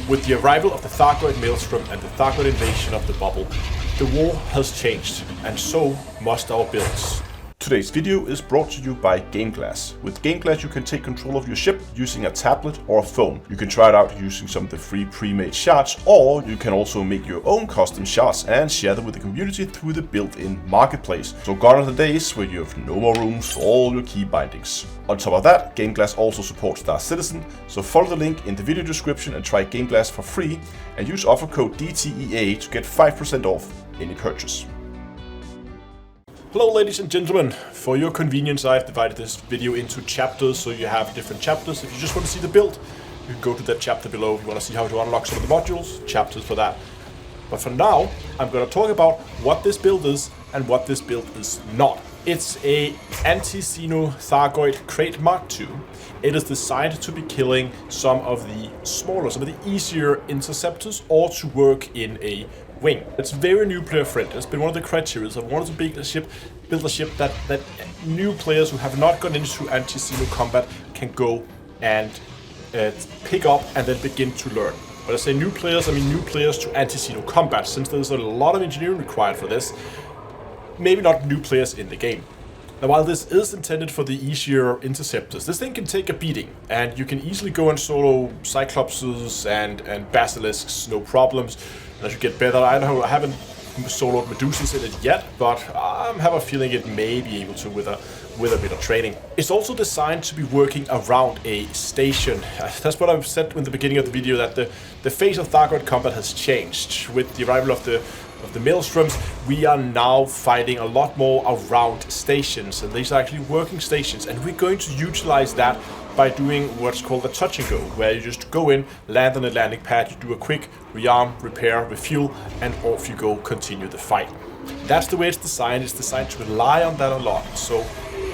With the arrival of the Thargoid maelstrom and the Thargoid invasion of the bubble, the war has changed, and so must our builds. Today's video is brought to you by GameGlass. With GameGlass you can take control of your ship using a tablet or a phone. You can try it out using some of the free pre-made shards, or you can also make your own custom shards and share them with the community through the built-in marketplace. So gone are the days where you have no more rooms for all your key bindings. On top of that, GameGlass also supports Star Citizen, so follow the link in the video description and try GameGlass for free, and use offer code DTEA to get 5% off any purchase. Hello ladies and gentlemen, for your convenience I've divided this video into chapters so you have different chapters. If you just want to see the build, you can go to that chapter below. If you want to see how to unlock some of the modules, chapters for that. But for now, I'm going to talk about what this build is and what this build is not. It's a anti-xeno Thargoid Krait Mark II. It is designed to be killing some of the smaller, some of the easier interceptors, or to work in a wing. It's very new player friendly. It's been one of the criteria. I wanted to build a ship that new players who have not gone into anti-xeno combat can go and pick up and then begin to learn. When I say new players, I mean new players to anti-xeno combat, since there's a lot of engineering required for this. Maybe not new players in the game. Now, while this is intended for the easier interceptors, this thing can take a beating, and you can easily go and solo Cyclopses and Basilisks, no problems. And as you get better, I haven't soloed Medusas in it yet, but I have a feeling it may be able to with a bit of training. It's also designed to be working around a station. That's what I've said in the beginning of the video, that the face of Thargoid combat has changed. With the arrival of the maelstroms, we are now fighting a lot more around stations, and these are actually working stations, and we're going to utilize that by doing what's called a touch and go, where you just go in, land on a landing pad, you do a quick rearm, repair, refuel, and off you go, continue the fight. That's the way it's designed. It's designed to rely on that a lot. So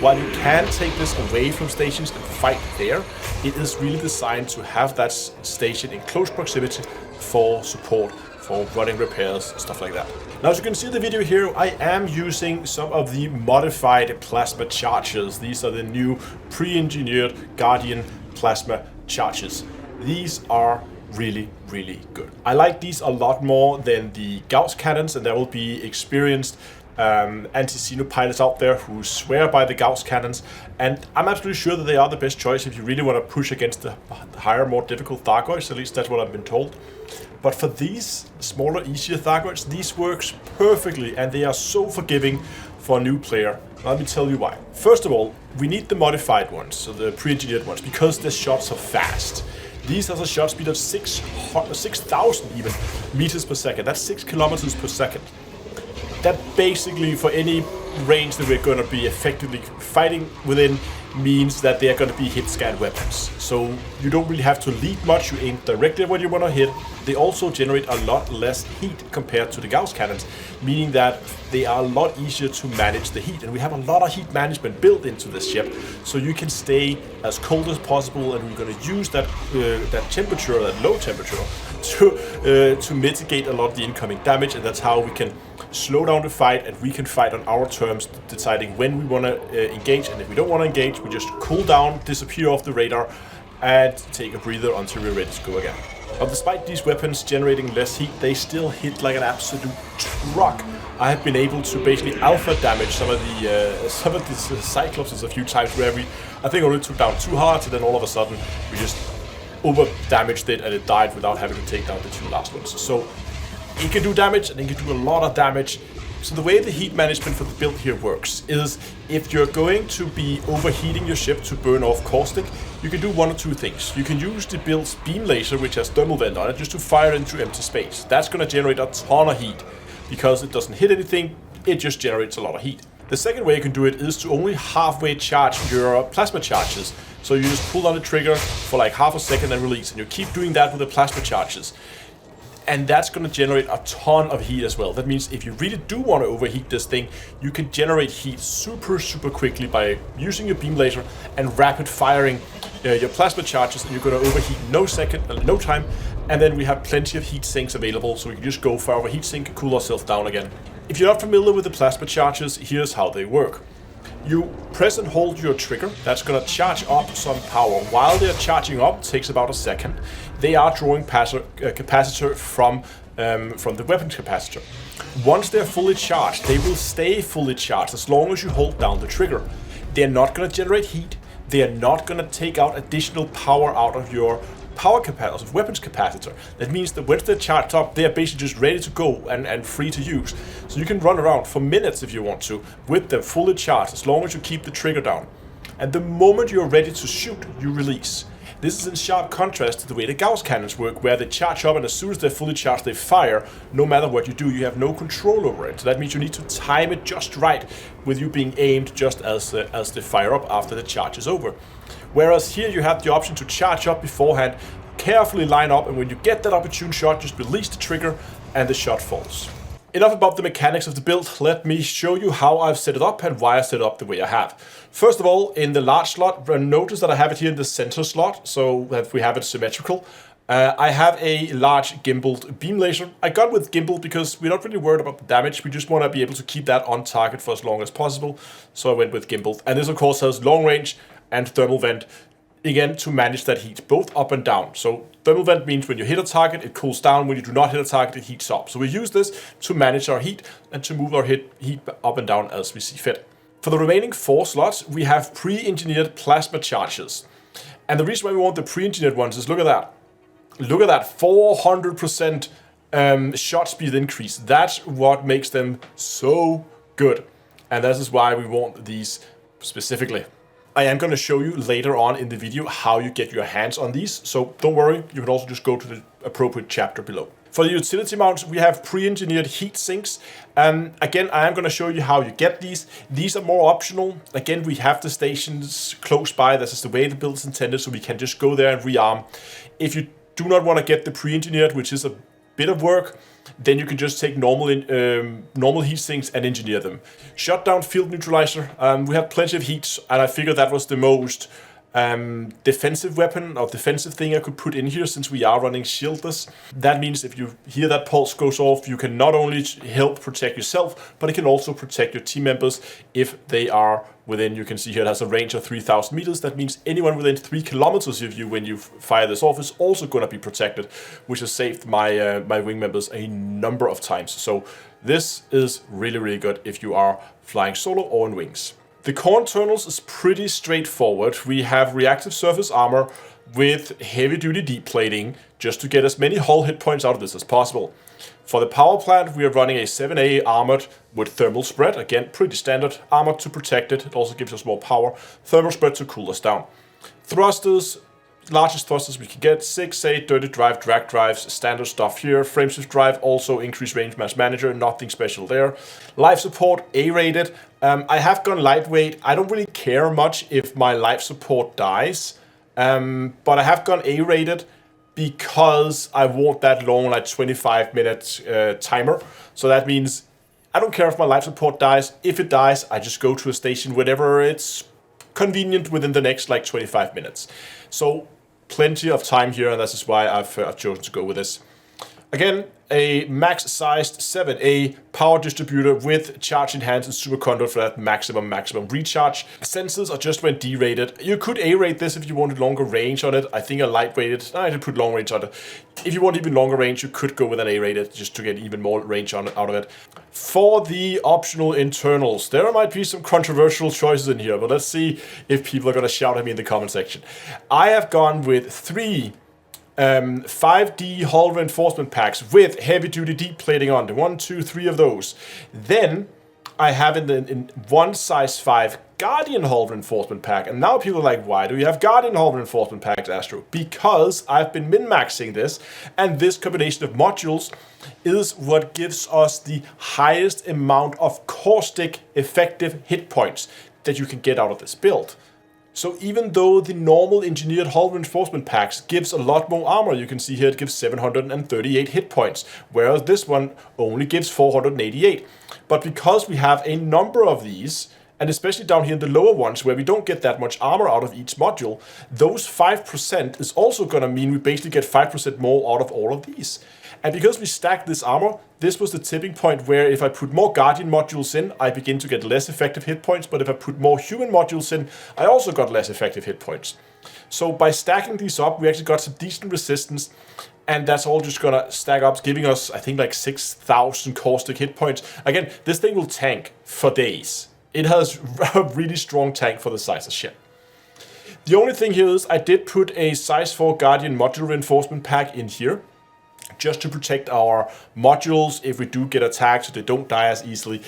while you can take this away from stations and fight there, it is really designed to have that station in close proximity for support, for running repairs, stuff like that. Now, as you can see in the video here, I am using some of the modified plasma chargers. These are the new pre-engineered Guardian plasma chargers. These are really, really good. I like these a lot more than the Gauss cannons, and there will be experienced anti-xeno pilots out there who swear by the Gauss cannons, and I'm absolutely sure that they are the best choice if you really want to push against the higher, more difficult Thargoids. At least that's what I've been told. But for these smaller, easier Thargoids, these works perfectly, and they are so forgiving for a new player. Let me tell you why. First of all, we need the modified ones, so the pre-engineered ones, because the shots are fast. These has a shot speed of 6,000 even meters per second. That's 6 kilometers per second. That basically, for any range that we're going to be effectively fighting within, means that they are going to be hit scan weapons. So you don't really have to lead much, you aim directly at what you want to hit. They also generate a lot less heat compared to the Gauss cannons, meaning that they are a lot easier to manage the heat. And we have a lot of heat management built into this ship, so you can stay as cold as possible, and we're going to use that temperature, that low temperature, to mitigate a lot of the incoming damage, and that's how we can slow down the fight, and we can fight on our terms, deciding when we want to engage, and if we don't want to engage, we just cool down, disappear off the radar, and take a breather until we're ready to go again. But despite these weapons generating less heat, they still hit like an absolute truck. I have been able to basically alpha damage some of these Cyclopses a few times, where I think only took down 2 hearts, and then all of a sudden we just over damaged it and it died without having to take down the 2 last ones. So it can do damage, and it can do a lot of damage. So the way the heat management for the build here works is, if you're going to be overheating your ship to burn off caustic, you can do one or two things. You can use the build's beam laser, which has thermal vent on it, just to fire into empty space. That's going to generate a ton of heat. Because it doesn't hit anything, it just generates a lot of heat. The second way you can do it is to only halfway charge your plasma charges. So you just pull on the trigger for like half a second and release, and you keep doing that with the plasma charges. And that's going to generate a ton of heat as well. That means if you really do want to overheat this thing, you can generate heat super quickly by using your beam laser and rapid firing your plasma charges, and you're going to overheat no time. And then we have plenty of heat sinks available, so we can just go fire over heat sink, cool ourselves down again. If you're not familiar with the plasma charges, here's how they work. You press and hold your trigger. That's going to charge up some power. While they're charging up, it takes about a second. they are drawing capacitor from the weapon capacitor. Once they're fully charged, they will stay fully charged as long as you hold down the trigger. They're not going to generate heat. They are not going to take out additional power out of your power capacitor, of weapons capacitor. That means that once they're charged up, they are basically just ready to go and free to use. So you can run around for minutes if you want to with them fully charged, as long as you keep the trigger down. And the moment you're ready to shoot, you release. This is in sharp contrast to the way the Gauss cannons work, where they charge up and as soon as they're fully charged, they fire. No matter what you do, you have no control over it. So that means you need to time it just right, with you being aimed just as they fire up after the charge is over. Whereas here you have the option to charge up beforehand, carefully line up, and when you get that opportune shot, just release the trigger and the shot falls. Enough about the mechanics of the build, let me show you how I've set it up and why I set it up the way I have. First of all, in the large slot, notice that I have it here in the center slot, so that we have it symmetrical. I have a large gimbaled beam laser. I got with gimbal because we're not really worried about the damage, we just want to be able to keep that on target for as long as possible, so I went with gimbal. And this of course has long range and thermal vent, again to manage that heat, both up and down. So thermal vent means when you hit a target, it cools down. When you do not hit a target, it heats up. So we use this to manage our heat and to move our heat up and down as we see fit. For the remaining 4 slots, we have pre-engineered plasma charges. And the reason why we want the pre-engineered ones is look at that. Look at that, 400% shot speed increase. That's what makes them so good. And that is why we want these specifically. I am going to show you later on in the video how you get your hands on these, so don't worry, you can also just go to the appropriate chapter below. For the utility mounts, we have pre-engineered heat sinks. Again, I am going to show you how you get these. These are more optional. Again, we have the stations close by. This is the way the build is intended, so we can just go there and rearm. If you do not want to get the pre-engineered, which is a bit of work, then you can just take normal heat sinks and engineer them. Shutdown field neutralizer. We have plenty of heat, and I figured that was the most defensive weapon or defensive thing I could put in here, since we are running shieldless. That means if you hear that pulse goes off, you can not only help protect yourself, but it can also protect your team members if they are within, you can see here it has a range of 3,000 meters. That means anyone within 3 kilometers of you when you fire this off is also going to be protected, which has saved my my wing members a number of times. So this is really, really good if you are flying solo or in wings. The core internals is pretty straightforward. We have reactive surface armor with heavy-duty deep plating, just to get as many hull hit points out of this as possible. For the power plant, we are running a 7A armored with thermal spread. Again, pretty standard armor to protect it. It also gives us more power. Thermal spread to cool us down. Thrusters, largest thrusters we can get. 6A, dirty drive, drag drives, standard stuff here. Frameshift drive, also increased range mass manager, nothing special there. Life support, A-rated. I have gone lightweight. I don't really care much if my life support dies, but I have gone A-rated because I want that long, like 25-minute timer. So that means I don't care if my life support dies. If it dies, I just go to a station whenever it's convenient within the next like 25 minutes. So plenty of time here, and this is why I've chosen to go with this. Again, a max-sized 7A power distributor with charge enhanced and superconductor for that maximum recharge. Sensors are just went D-rated. You could A-rate this if you wanted longer range on it. I think I light-rated. I did put long range on it. If you want even longer range, you could go with an A-rated just to get even more range out of it. For the optional internals, there might be some controversial choices in here, but let's see if people are going to shout at me in the comment section. I have gone with 3 5D hull reinforcement packs with heavy-duty deep plating on them. 1, 2, 3 of those. Then I have in one size 5 Guardian hull reinforcement pack. And now people are like, why do you have Guardian hull reinforcement packs, Astro? Because I've been min-maxing this, and this combination of modules is what gives us the highest amount of caustic effective hit points that you can get out of this build. So even though the normal engineered hull reinforcement packs gives a lot more armor, you can see here it gives 738 hit points, whereas this one only gives 488. But because we have a number of these, and especially down here in the lower ones where we don't get that much armor out of each module, those 5% is also going to mean we basically get 5% more out of all of these. And because we stacked this armor, this was the tipping point where if I put more Guardian modules in, I begin to get less effective hit points, but if I put more human modules in, I also got less effective hit points. So by stacking these up, we actually got some decent resistance, and that's all just gonna stack up, giving us, I think, like 6,000 caustic hit points. Again, this thing will tank for days. It has a really strong tank for the size of ship. The only thing here is I did put a size 4 Guardian module reinforcement pack in here, just to protect our modules if we do get attacked so they don't die as easily.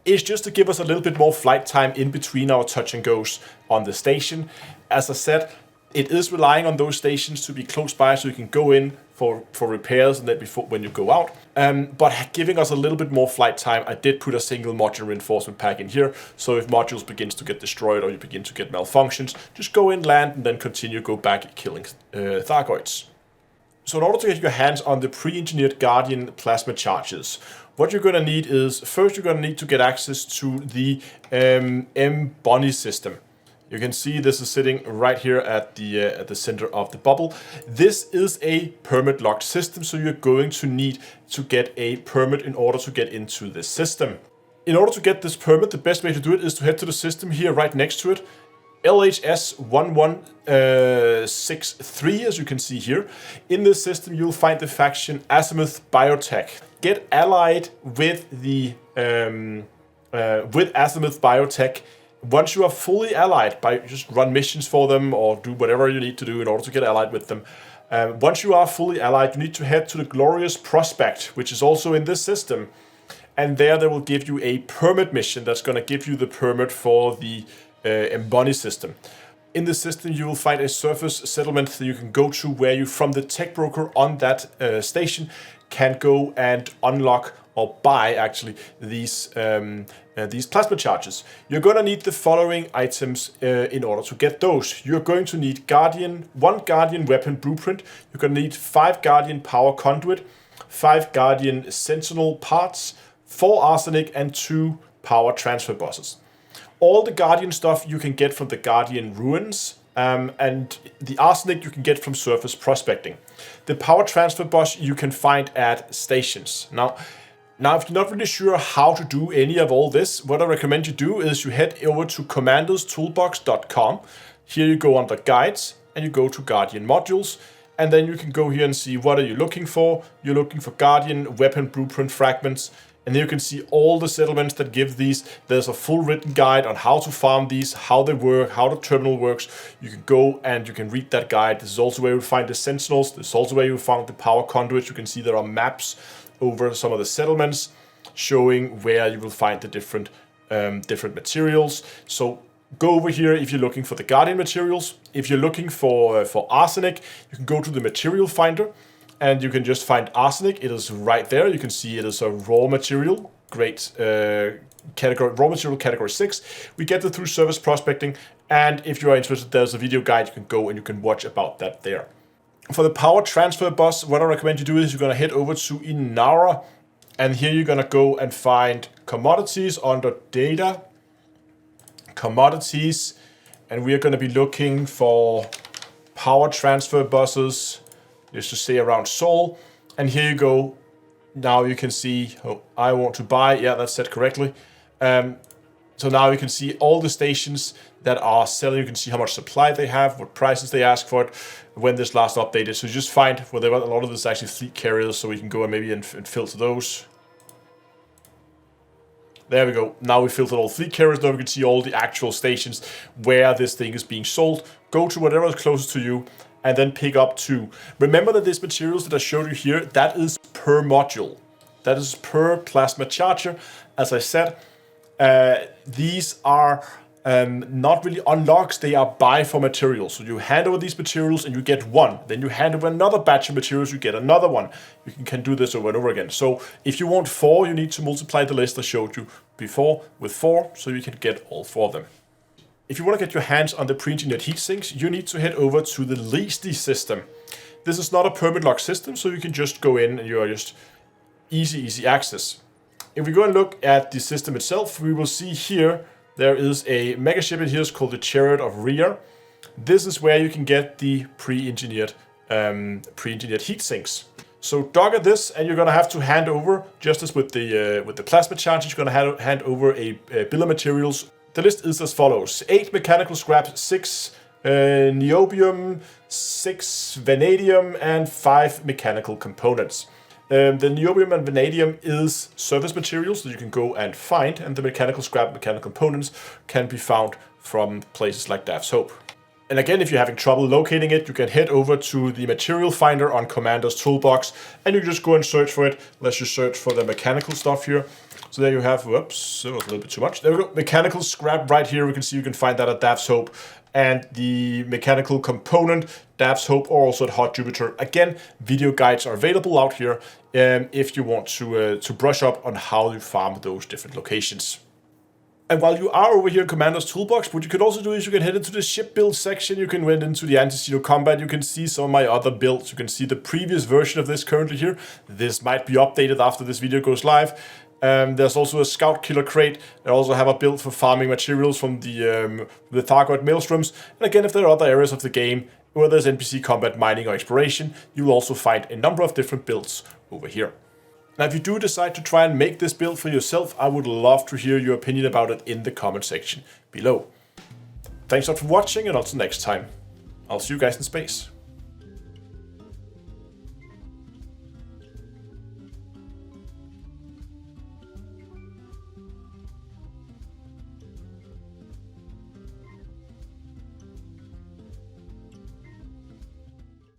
It's just to give us a little bit more flight time in between our touch and goes on the station. As I said, it is relying on those stations to be close by so you can go in for repairs and then before when you go out. But giving us a little bit more flight time, I did put a single module reinforcement pack in here. So if modules begins to get destroyed or you begin to get malfunctions, just go in, land, and then continue, go back killing Thargoids. So in order to get your hands on the pre-engineered Guardian plasma charges, what you're going to need is, first you're going to need to get access to the M-Bunny system. You can see this is sitting right here at the center of the bubble. This is a permit locked system, so you're going to need to get a permit in order to get into this system. In order to get this permit, the best way to do it is to head to the system here right next to it. LHS 1163, as you can see here. In this system, you'll find the faction Azimuth Biotech. Get allied with the with Azimuth Biotech. Once you are fully allied, by just run missions for them or do whatever you need to do in order to get allied with them. Once you are fully allied, you need to head to the Glorious Prospect, which is also in this system. And there they will give you a permit mission that's going to give you the permit for the M-Bunny system. In the system, you will find a surface settlement that you can go to where you, from the tech broker on that station, can go and unlock or buy actually these plasma charges. You're going to need the following items in order to get those. You're going to need one Guardian weapon blueprint. You're going to need 5 Guardian power conduit, 5 Guardian sentinel parts, 4 arsenic, and 2 power transfer buses. All the Guardian stuff you can get from the Guardian ruins, and the arsenic you can get from surface prospecting. The power transfer bus you can find at stations. Now, if you're not really sure how to do any of all this, what I recommend you do is you head over to commanderstoolbox.com. Here you go under guides and you go to Guardian modules, and then you can go here and see what are you looking for. You're looking for Guardian weapon blueprint fragments. And here you can see all the settlements that give these. There's a full written guide on how to farm these, how they work, how the terminal works. You can go and you can read that guide. This is also where you'll find the sentinels. This is also where you'll find the power conduits. You can see there are maps over some of the settlements showing where you will find the different materials. So go over here if you're looking for the Guardian materials. If you're looking for arsenic, you can go to the material finder. And you can just find arsenic. It is right there. You can see it is a raw material, great category, raw material category 6. We get it through service prospecting. And if you are interested, there's a video guide you can go and you can watch about that there. For the power transfer bus, what I recommend you do is you're going to head over to Inara. And here you're going to go and find commodities under data, commodities. And we are going to be looking for power transfer buses. Just to say around Seoul, and here you go. Now you can see, I want to buy, yeah, that's set correctly. So now you can see all the stations that are selling. You can see how much supply they have, what prices they ask for it, when this last updated. So you just find where they want. A lot of this is actually fleet carriers, so we can go and maybe and filter those. There we go. Now we filtered all fleet carriers. Now we can see all the actual stations where this thing is being sold. Go to whatever is closest to you, and then pick up 2. Remember that these materials that I showed you here, that is per module. That is per plasma charger. As I said, these are not really unlocks, they are buy for materials. So you hand over these materials and you get 1. Then you hand over another batch of materials, you get another 1. You can do this over and over again. So if you want 4, you need to multiply the list I showed you before with 4, so you can get all 4 of them. If you want to get your hands on the pre-engineered heatsinks, you need to head over to the Leasty system. This is not a permit lock system, so you can just go in and you are just easy access. If we go and look at the system itself, we will see here there is a megaship in here. It's called the Chariot of Rhea. This is where you can get the pre-engineered heatsinks. So dock at this, and you're going to have to hand over, just as with the plasma charges, you're going to hand over a bill of materials. The list is as follows: 8 mechanical scrap, 6 niobium, 6 vanadium, and 5 mechanical components. The niobium and vanadium is surface materials that you can go and find, and the mechanical scrap, mechanical components can be found from places like Dav's Hope. And again, if you're having trouble locating it, you can head over to the material finder on Commander's Toolbox, and you can just go and search for it. Let's just search for the mechanical stuff here. So there you have, whoops, it was a little bit too much. There we go, mechanical scrap right here. We can see you can find that at Dav's Hope. And the mechanical component, Dav's Hope, or also at Hot Jupiter. Again, video guides are available out here if you want to brush up on how you farm those different locations. And while you are over here in Commander's Toolbox, what you could also do is you can head into the ship build section. You can went into the anti-xeno combat. You can see some of my other builds. You can see the previous version of this currently here. This might be updated after this video goes live. There's also a scout killer crate. I also have a build for farming materials from the Thargoid maelstroms. And again, if there are other areas of the game where there's NPC combat, mining, or exploration, you'll also find a number of different builds over here. Now, if you do decide to try and make this build for yourself, I would love to hear your opinion about it in the comment section below. Thanks a lot for watching, and until next time, I'll see you guys in space.